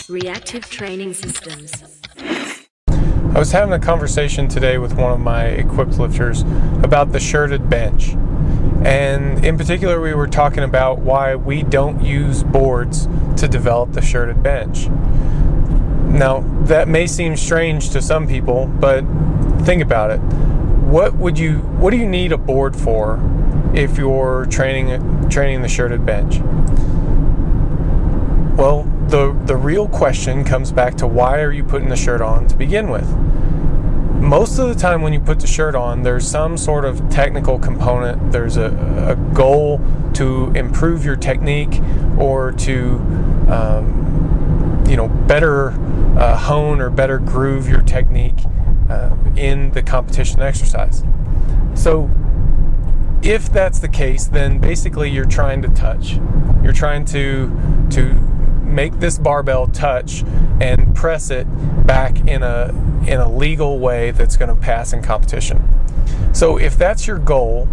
Reactive Training Systems. I was having a conversation today with one of my equipped lifters about the shirted bench. And in particular, we were talking about why we don't use boards to develop the shirted bench. Now, that may seem strange to some people, but think about it. What do you need a board for if you're training the shirted bench? Well, the real question comes back to, why are you putting the shirt on to begin with? Most of the time when you put the shirt on, there's some sort of technical component. There's a goal to improve your technique or to better hone or better groove your technique in the competition exercise. So if that's the case, then basically you're trying to touch. You're trying to make this barbell touch and press it back in a legal way that's going to pass in competition. So if that's your goal,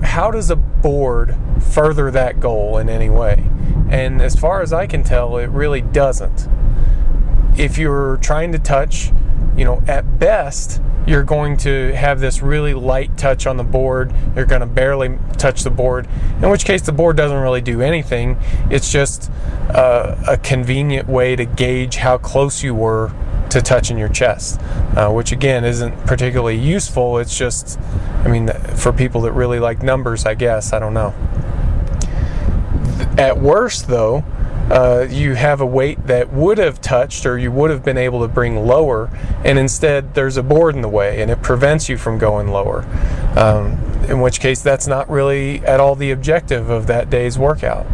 how does a board further that goal in any way? And as far as I can tell, it really doesn't. If you're trying to touch, at best, you're going to have this really light touch on the board. You're going to barely touch the board, in which case the board doesn't really do anything. It's just a convenient way to gauge how close you were to touching your chest, which again isn't particularly useful. It's just, for people that really like numbers, I guess. I don't know. At worst, though, you have a weight that would have touched or you would have been able to bring lower, and instead there's a board in the way and it prevents you from going lower, in which case that's not really at all the objective of that day's workout.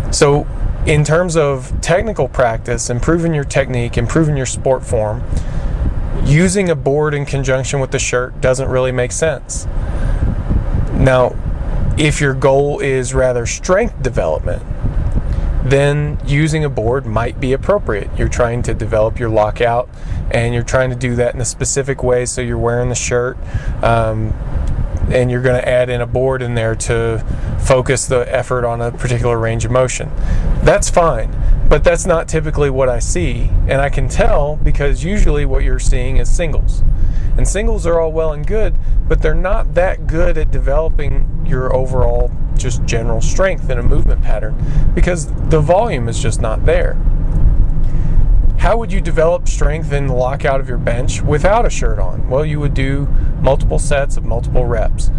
So in terms of technical practice, improving your technique, improving your sport form, using a board in conjunction with the shirt doesn't really make sense. Now, if your goal is rather strength development, then using a board might be appropriate. You're trying to develop your lockout, and you're trying to do that in a specific way, so you're wearing the shirt, and you're going to add in a board in there to focus the effort on a particular range of motion. That's fine, but that's not typically what I see, and I can tell because usually what you're seeing is singles. And singles are all well and good, but they're not that good at developing your overall just general strength in a movement pattern because the volume is just not there. How would you develop strength in the lockout of your bench without a shirt on? Well, you would do multiple sets of multiple reps.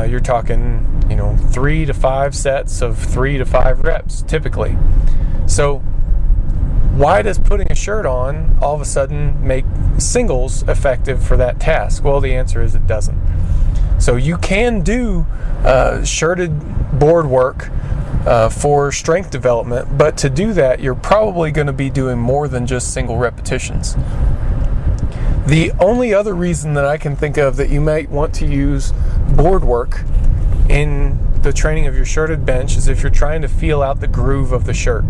You're talking, 3 to 5 sets of 3 to 5 reps typically. So why does putting a shirt on all of a sudden make singles effective for that task? Well, the answer is it doesn't. So you can do shirted board work for strength development, but to do that, you're probably going to be doing more than just single repetitions. The only other reason that I can think of that you might want to use board work in the training of your shirted bench is if you're trying to feel out the groove of the shirt.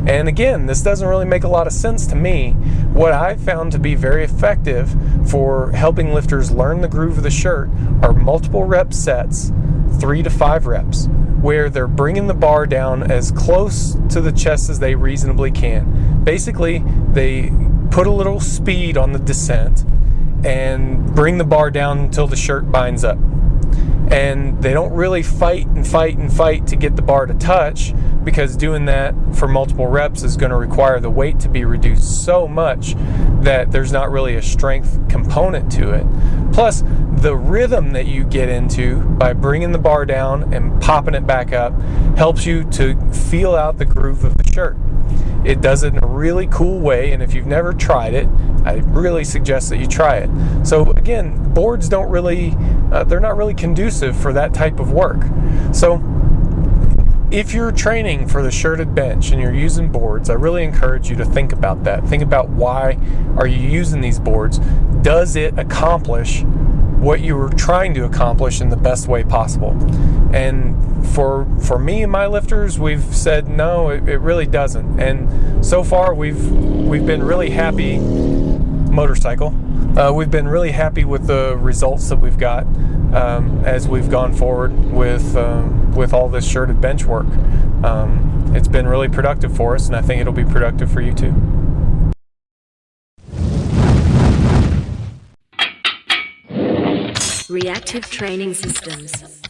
And again, this doesn't really make a lot of sense to me. What I found to be very effective for helping lifters learn the groove of the shirt are multiple rep sets, 3 to 5 reps, where they're bringing the bar down as close to the chest as they reasonably can. Basically, they put a little speed on the descent and bring the bar down until the shirt binds up. And they don't really fight to get the bar to touch, because doing that for multiple reps is going to require the weight to be reduced so much that there's not really a strength component to it. Plus, the rhythm that you get into by bringing the bar down and popping it back up helps you to feel out the groove of the shirt. It does it in a really cool way, and if you've never tried it, I really suggest that you try it. So again, boards they're not really conducive for that type of work. So if you're training for the shirted bench and you're using boards, I really encourage you to think about that. Think about, why are you using these boards? Does it accomplish what you were trying to accomplish in the best way possible? And for me and my lifters, we've said no, it really doesn't. And so far we've been really happy. We've been really happy with the results that we've got as we've gone forward with all this shirted bench work. It's been been really productive for us, and I think it'll be productive for you too. Reactive training systems.